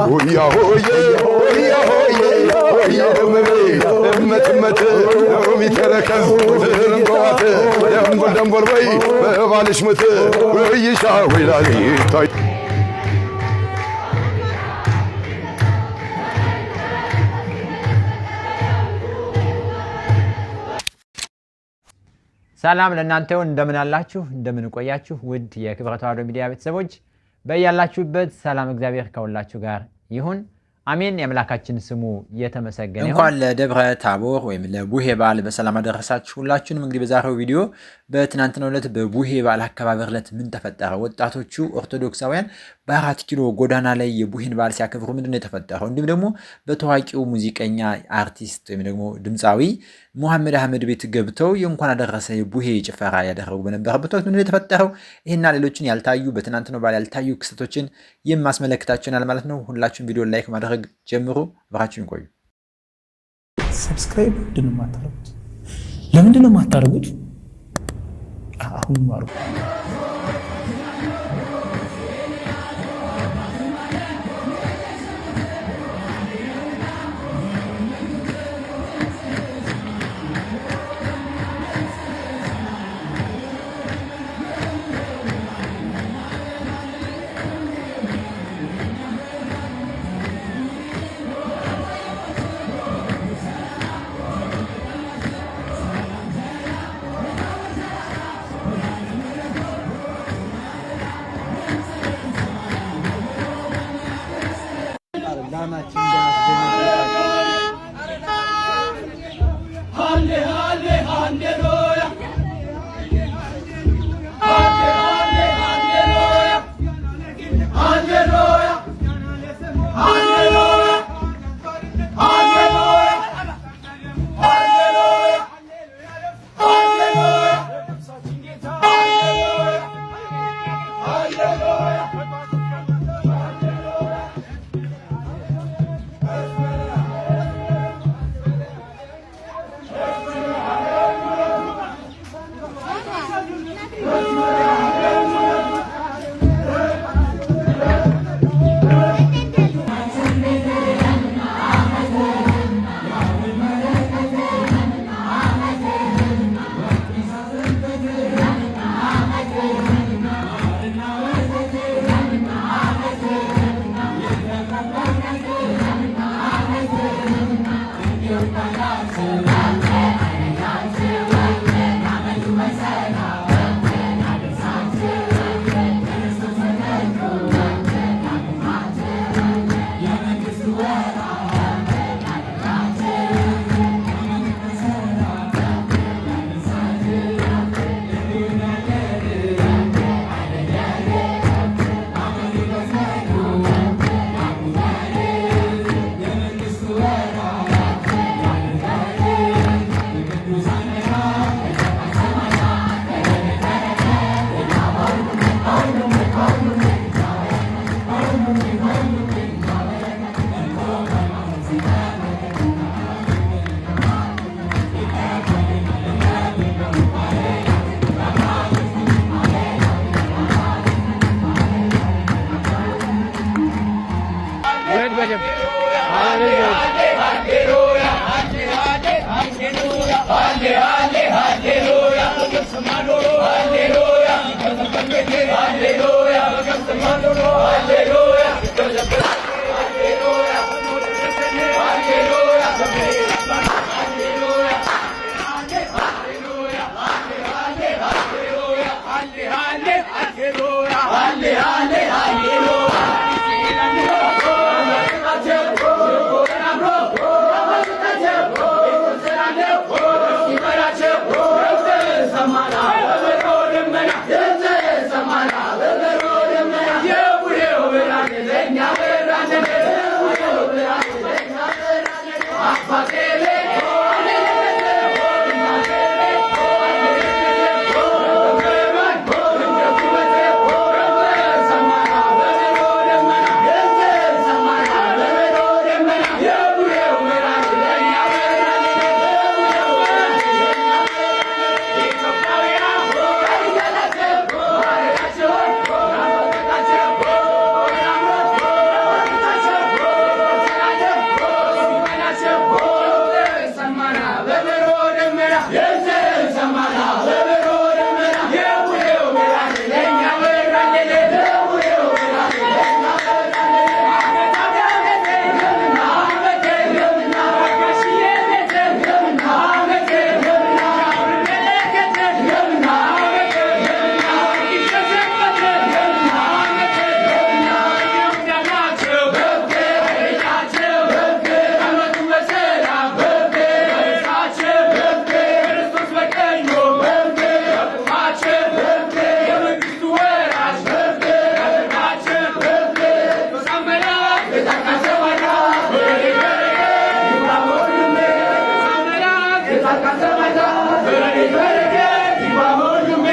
ويا هوي ويا هوي ويا مت مت يومي تركز رمضات دمبل دمبل وي بالش مت ويشاوي لالي طيب ሰላም ለእናንተው እንደምን አላችሁ እንደምን ቆያችሁ ውድ የክብረ ተዋሕዶ ሚዲያ ቤተሰቦች በእያላችሁበት ሰላም እግዚአብሔር ከሁላችሁ ጋር ይሁን አሜን የአምላካችን ስሙ የተመሰገነ ይሁን እንኳን ለደብረ ታቦር ወይም ለቡሄ በዓል በሰላም አደረሳችሁ ሁላችሁንም እንግዲህ በዛሬው ቪዲዮ በትናንትናው ዕለት በቡሄ በዓል አከባበር ዕለት ምን ተፈጠረ ወጣቶቹ ኦርቶዶክሳውያን በ4 ኪሎ ጎዳና ላይ የቡሄን በዓል ሲያከብሩ ምንድነው የተፈጠረው እንዲሁም ደግሞ በታዋቂው ሙዚቀኛ አርቲስት ወይም ደግሞ ድምጻዊ ሙሐመድ አህመድ ቤት ገብተው የእንኳን አደረሰ የቡሄ ጭፈራ ያደረጉ በነበረበት ወቅት ምንድነው የተፈጠረው ይሄና ሌሎችን ያልታዩ በትናንትናው በዓል ያልታዩ ክስተቶችን የማስመለክታችሁናል ማለት ነው ሁላችሁም ቪዲዮ ላይክ ማድረግ ጀምሩ አብራችሁን ቆዩ ሰብስክራይብ ለምንድነው ማታረጉት አሁን ማሩ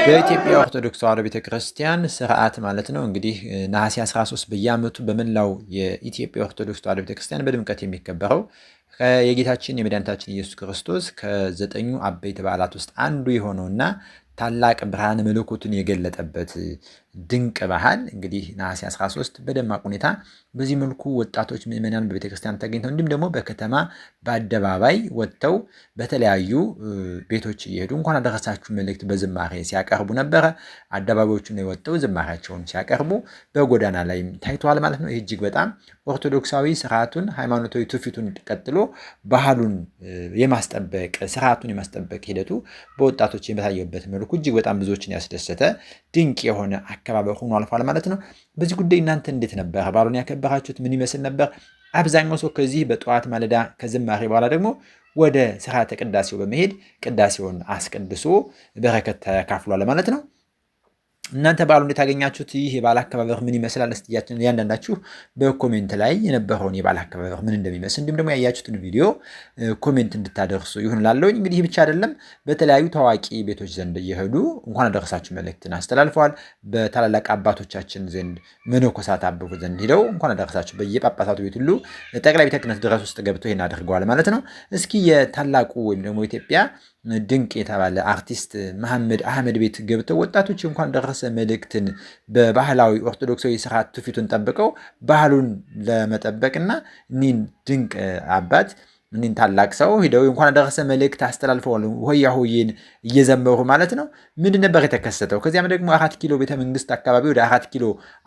በኢትዮጵያ ኦርቶዶክስ ተዋሕዶ ቤተክርስቲያን ስርዓት ማለት ነው እንግዲህ ነሐሴ 13 በየዓመቱ በመላው የኢትዮጵያ ኦርቶዶክስ ተዋሕዶ ቤተክርስቲያን በድምቀት የሚከበረው የጌታችን የመድኃኒታችን ኢየሱስ ክርስቶስ ከ9 አበይት በዓላት ውስጥ አንዱ የሆነውና ታላቅ ብርሃነ መለኮቱን የገለጠበት ድንቅ ባህል እንግዲህ ነሐሴ 13 በደማቅ ሁኔታ በዚህ መልኩ ወጣቶች ምዕመናን በቤተክርስቲያን ተገኝተው እንዲሁም ደግሞ በከተማ በአደባባይ ወጥተው በተለያዩ ቤቶች እየሄዱ እንኳን አደረሳችሁ መልእክት በዝማሬ ሲያቀርቡ ነበረ። አደባባዮቹን ወጥተው ዝማሬያቸውን ሲያቀርቡ በጎዳና ላይ ታይቷል ማለት ነው። ይህ እጅግ በጣም ኦርቶዶክሳዊ ስርዓቱን ሃይማኖታዊ ትውፊቱን ቀጥሎ ባህሉን የማስጠበቅ ስርዓቱን የማስጠበቅ ሂደቱ በወጣቶች የታየበት መልኩ እጅግ በጣም ብዙዎችን ያስደሰተ ድንቅ የሆነ አከባበር ሆኖ አልፏል ማለት ነው። በዚህ ጉዳይ እናንተ እንዴት ነበር? ባሉን ያከበራችሁት ምን ይመስል ነበር? አብዛኛው ሰው ከዚህ በጠዋት ማለዳ ከዝማሬ በኋላ ደግሞ ወደ ስርዓተ ቅዳሴው በመሄድ ቅዳሴውን አስቀድሶ በረከት ተካፍሏል ማለት ነው። እናንተ በዓሉ እንዴት አገኛችሁት? ይህ የበዓል አከባበር ምን ይመስላል? እስቲ ያንዳንዳችሁ በኮሜንት ላይ የነበረውን የበዓል አከባበር ምን እንደሚመስል እንዲሁም ደግሞ ያያችሁትን ቪዲዮ ኮሜንት እንድታደርሱ ይሁን ላለውኝ። እንግዲህ ብቻ አይደለም በተለያዩ ታዋቂ ቤቶች ዘንድ እየሄዱ እንኳን አደረሳችሁ መልእክትን አስተላልፈዋል። በታላላቅ አባቶቻችን ዘንድ መነኮሳት አበቡ ዘንድ ሄደው እንኳን አደረሳችሁ በየጳጳሳቱ ቤት ሁሉ ጠቅላይ ቤተ ክህነት ድረስ ውስጥ ገብተው ይሄን አድርገዋል ማለት ነው። እስኪ የታላቁ ወይም ደግሞ ኢትዮጵያ ድንቅ የተባለ አርቲስት መሐመድ አህመድ ቤት ገብተው ወጣቶች እንኳን ደረሰ መልእክትን በባህላዊ ኦርቶዶክሳዊ ስርዓት ትውፊቱን ጠብቀው ባህሉን ለመጠበቅና እኒን ድንቅ አባት እኒን ታላቅ ሰው ሂደው እንኳን ደረሰ መልእክት አስተላልፈዋል። ሆያ ሆዬን እየዘመሩ ማለት ነው። ምንድን ነበር የተከሰተው? ከዚያም ደግሞ 4 ኪሎ ቤተ መንግስት አካባቢ ወደ 4 ኪሎ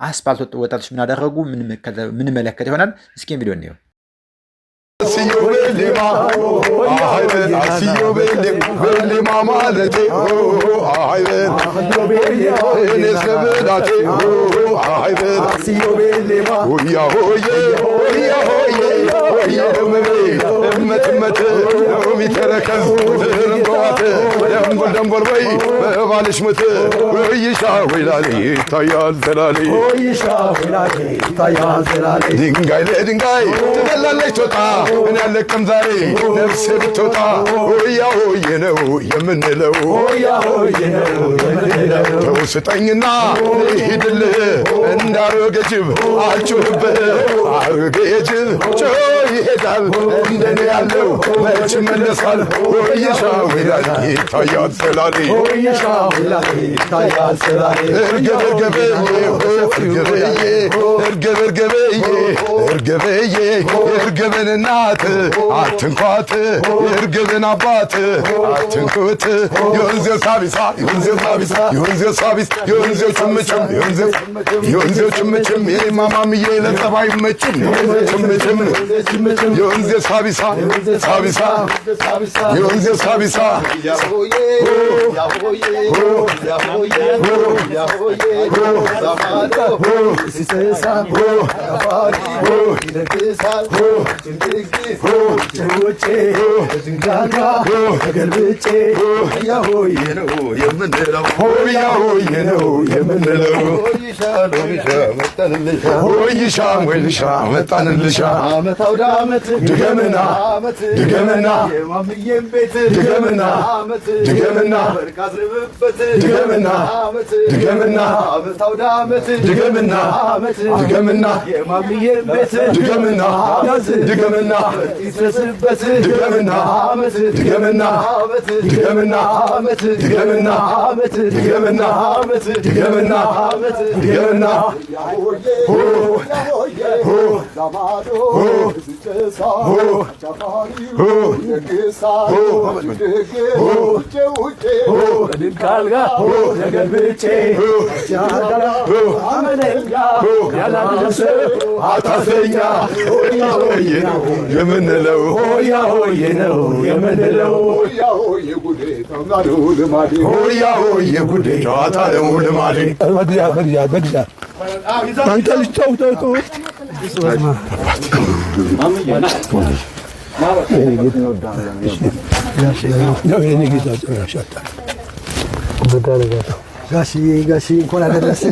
አስፓልት ወጣቶች ምን አደረጉ? ምን መለከት ይሆናል። እስኪ ቪዲዮ እንየው። Asiyo belima malete ayven enes kebelate ayven asiyo belima oya hoye oya hoye oya emmet mi terekez rengwat dembol bay balish mut oyisha wilali tayal zelali oyisha wilali tayal zelali dingay tedalale tota እኔ አለቅም ዛሬ ነፍሴ ብትወጣ ሆያ ሆዬ ነው የምንለው ሆያ ሆዬ ነው የምንለው ተው ስጠኝና ልሂድልህ እንዳሮገ ጅብ አልጮህብህ አሮጌ ጅብ ጮህ ይሄዳል እንደኔ ያለው መች መለሳል ሆይሻ ወላሂ ይታያል ሰላሌ ሆይሻ ወላሂ ይታያል ሰላሌ እርግብን እናት አትንኳት እርግብን አባት አትንኩት የወንዜው ሳቢሳ የወንዜው ሳቢስ የወንዜው ጭምጭም የማማምዬ ለጸባይ መጭም ጭምጭም የወንዜው ሳቢሳ የወንዜው ሳቢሳ መጣንልሻ አመት አውደ አመት ድገምና የማምዬን ቤት ድገምና ድገምና ድገምና አመት አውደ አመት ድገምና የማምዬን ቤት ድገምና ድገምና ይስረስበት ድገምና ድገምና ድገምና ድገምና ድገምና ድገምና ድገምና ሆ ሆ ዛማዶ ሲጨሳ ሆ ቻፋሪ ሆ የጌሳ ሆ ውጭ ድንካልጋ ሆ የገልብጬ ሲያዳራ አመነኛ ያላደሰ አታሰኛ ሆያ ሆዬ ነው የምንለው ሆያ ሆዬ ነው የምንለው ሆያ ሆዬ ጉዴ ተምናዶ ልማዴ ሆያ ሆዬ ጉዴ ጨዋታ ነው ልማዴ በግዛ አንተ ልጅ ተው ጋሺ እንኳን አደረሰ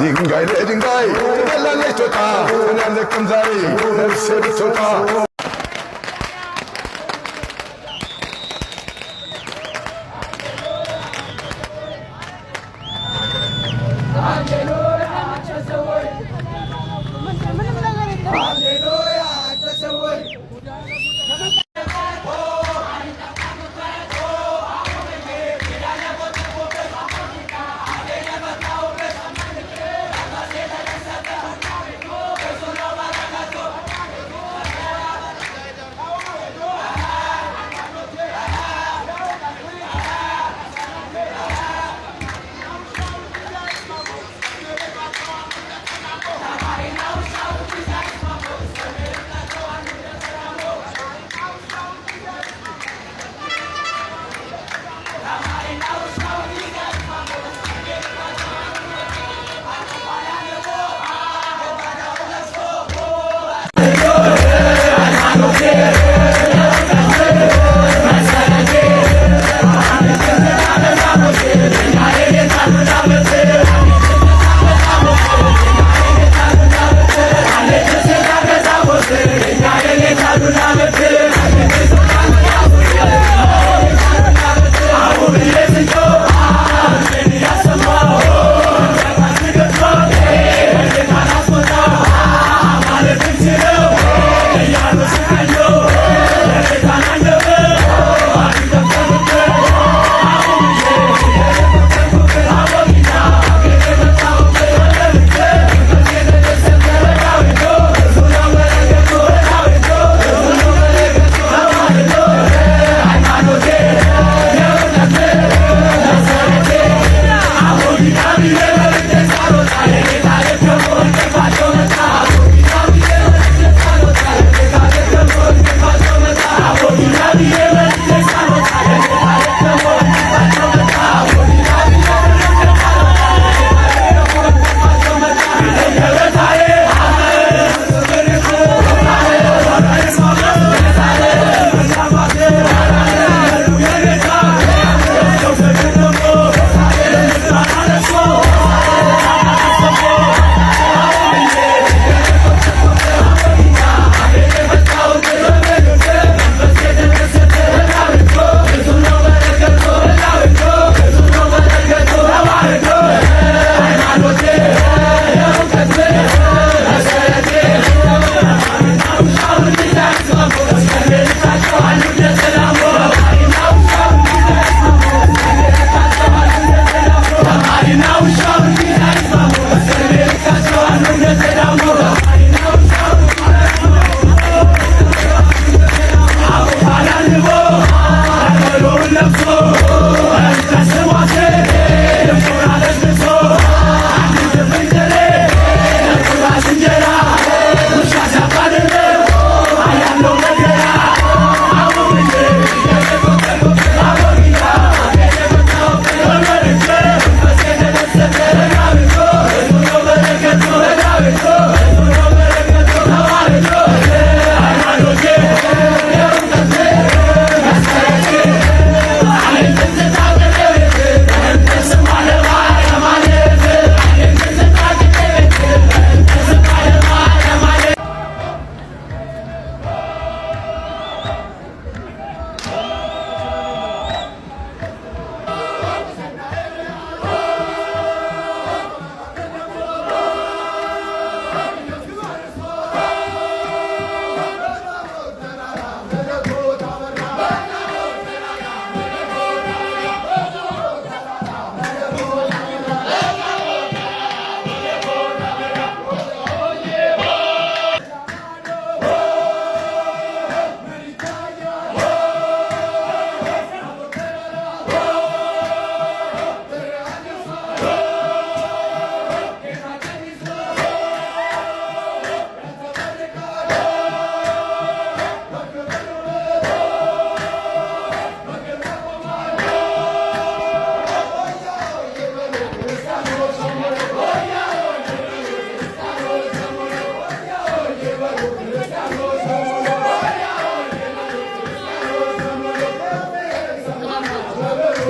ድንጋይ ለድንጋይ ትበላለች ቶጣ እኔ አልለቅም ዛሬ ነፍሴ ብትወጣ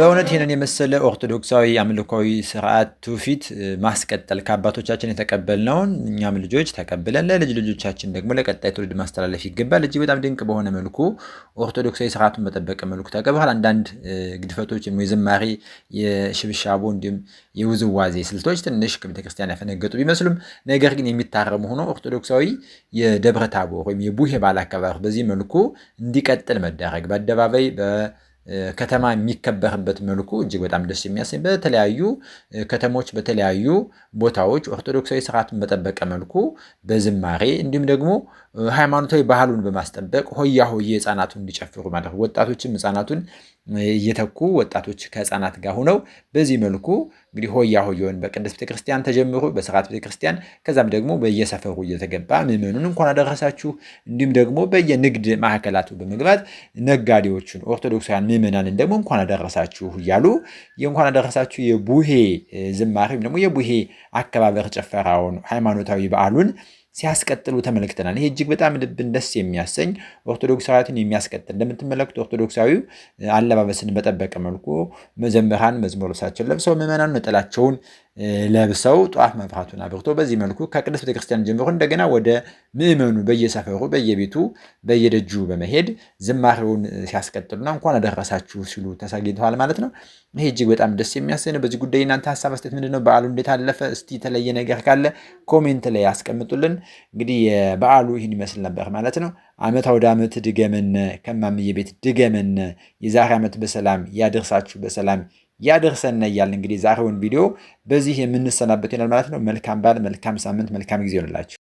በእውነት ይህንን የመሰለ ኦርቶዶክሳዊ አምልኮዊ ስርዓት ትውፊት ማስቀጠል ከአባቶቻችን የተቀበልነውን እኛም ልጆች ተቀብለን ለልጅ ልጆቻችን ደግሞ ለቀጣይ ትውልድ ማስተላለፍ ይገባል። እጅግ በጣም ድንቅ በሆነ መልኩ ኦርቶዶክሳዊ ስርዓቱን በጠበቀ መልኩ ተቀብሏል። አንዳንድ ግድፈቶች የዝማሬ የሽብሻቦ እንዲሁም የውዝዋዜ ስልቶች ትንሽ ከቤተክርስቲያን ያፈነገጡ ቢመስሉም ነገር ግን የሚታረሙ ሆኖ ኦርቶዶክሳዊ የደብረ ታቦር ወይም የቡሄ በዓል አከባበር በዚህ መልኩ እንዲቀጥል መደረግ በአደባባይ ከተማ የሚከበርበት መልኩ እጅግ በጣም ደስ የሚያሰኝ በተለያዩ ከተሞች በተለያዩ ቦታዎች ኦርቶዶክሳዊ ስርዓቱን በጠበቀ መልኩ በዝማሬ እንዲሁም ደግሞ ሃይማኖታዊ ባህሉን በማስጠበቅ ሆያ ሆዬ ህፃናቱን እንዲጨፍሩ ማለት ወጣቶችም ህፃናቱን እየተኩ ወጣቶች ከህፃናት ጋር ሆነው በዚህ መልኩ እንግዲህ ሆያ ሆዬውን በቅድስት ቤተክርስቲያን ተጀምሮ በስርዓት ቤተክርስቲያን ከዛም ደግሞ በየሰፈሩ እየተገባ ምዕመኑን እንኳን አደረሳችሁ እንዲሁም ደግሞ በየንግድ ማዕከላቱ በመግባት ነጋዴዎቹን ኦርቶዶክሳውያን ምዕመናንን ደግሞ እንኳን አደረሳችሁ እያሉ የእንኳን አደረሳችሁ የቡሄ ዝማሬ ወይም ደግሞ የቡሄ አከባበር ጭፈራውን ሃይማኖታዊ በዓሉን ሲያስቀጥሉ ተመልክተናል። ይሄ እጅግ በጣም ልብን ደስ የሚያሰኝ ኦርቶዶክሳዊያትን የሚያስቀጥል እንደምትመለከቱ ኦርቶዶክሳዊው አለባበስን በጠበቀ መልኩ መዘምራን መዝሙር ልብሳቸውን ለብሰው ምዕመናን ነጠላቸውን ለብሰው ጧፍ መብራቱን አብርቶ በዚህ መልኩ ከቅድስት ቤተክርስቲያን ጀምሮ እንደገና ወደ ምዕመኑ በየሰፈሩ በየቤቱ በየደጁ በመሄድ ዝማሬውን ሲያስቀጥሉና እንኳን አደረሳችሁ ሲሉ ተሳግተዋል ማለት ነው። ይሄ እጅግ በጣም ደስ የሚያሰኝ ነው። በዚህ ጉዳይ እናንተ ሀሳብ አስተያየት ምንድነው? በዓሉ እንዴት አለፈ? እስቲ የተለየ ነገር ካለ ኮሜንት ላይ ያስቀምጡልን። እንግዲህ የበዓሉ ይህን ይመስል ነበር ማለት ነው። ዓመት ወደ ዓመት ድገመን ከማምዬ ቤት ድገመን የዛሬ ዓመት በሰላም ያደርሳችሁ በሰላም ያደርሰን እያልን እንግዲህ ዛሬውን ቪዲዮ በዚህ የምንሰናበት ይሆናል ማለት ነው። መልካም በዓል፣ መልካም ሳምንት፣ መልካም ጊዜ ይሆንላችሁ።